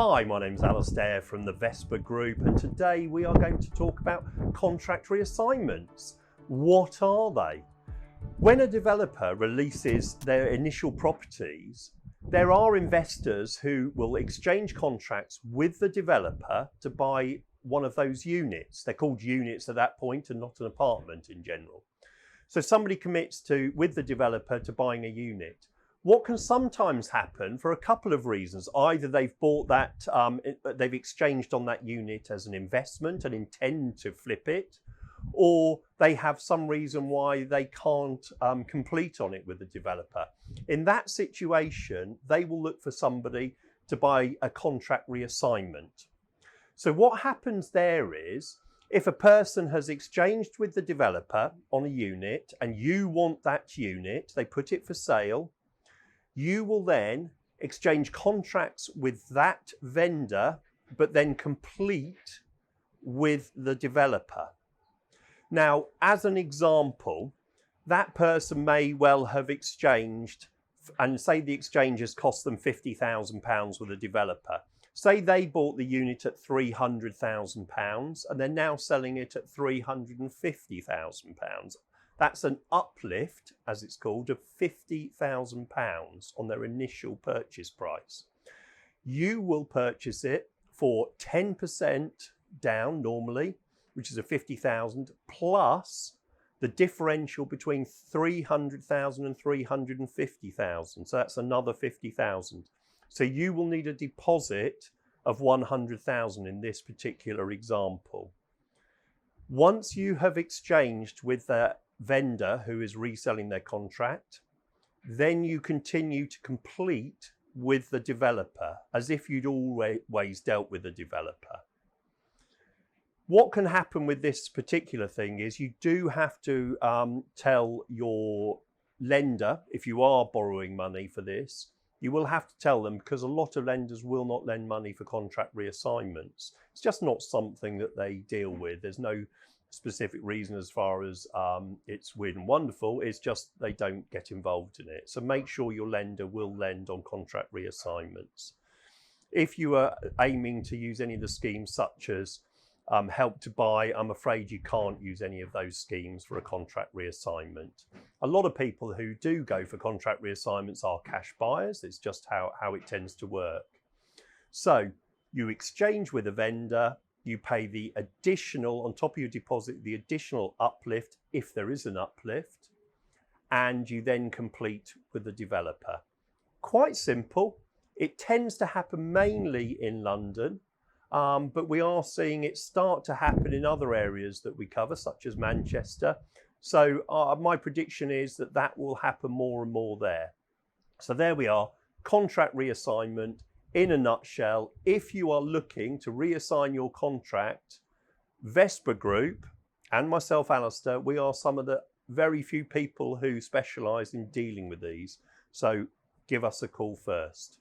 Hi, my name's Alistair from the Vesper Group, and today we are going to talk about contract reassignments. What are they? When a developer releases their initial properties, there are investors who will exchange contracts with the developer to buy one of those units. They're called units at that point and not an apartment in general. So somebody commits with the developer to buying a unit. What can sometimes happen for a couple of reasons. Either they've bought that, they've exchanged on that unit as an investment and intend to flip it, or they have some reason why they can't complete on it with the developer. In that situation, they will look for somebody to buy a contract reassignment. So what happens there is, if a person has exchanged with the developer on a unit and you want that unit, they put it for sale, you will then exchange contracts with that vendor, but then complete with the developer. Now, as an example, that person may well have exchanged, and say the exchange has cost them £50,000 with a developer. Say they bought the unit at £300,000 and they're now selling it at £350,000. That's an uplift, as it's called, of £50,000 on their initial purchase price. You will purchase it for 10% down normally, which is a £50,000, plus the differential between £300,000 and £350,000. So that's another £50,000. So you will need a deposit of £100,000 in this particular example. Once you have exchanged with the vendor who is reselling their contract, then you continue to complete with the developer as if you'd always dealt with the developer. What can happen with this particular thing is you do have to tell your lender, if you are borrowing money for this, you will have to tell them, because a lot of lenders will not lend money for contract reassignments. It's just not something that they deal with. There's no specific reason as far as it's weird and wonderful. It's just they don't get involved in it. So make sure your lender will lend on contract reassignments. If you are aiming to use any of the schemes such as Help to Buy, I'm afraid you can't use any of those schemes for a contract reassignment. A lot of people who do go for contract reassignments are cash buyers. It's just how it tends to work. So you exchange with a vendor, you pay the additional, on top of your deposit, the additional uplift, if there is an uplift, and you then complete with the developer. Quite simple. It tends to happen mainly in London, but we are seeing it start to happen in other areas that we cover, such as Manchester. So my prediction is that that will happen more and more there. So there we are, contract reassignment. In a nutshell, if you are looking to reassign your contract, Vesper Group and myself, Alistair, we are some of the very few people who specialise in dealing with these. So give us a call first.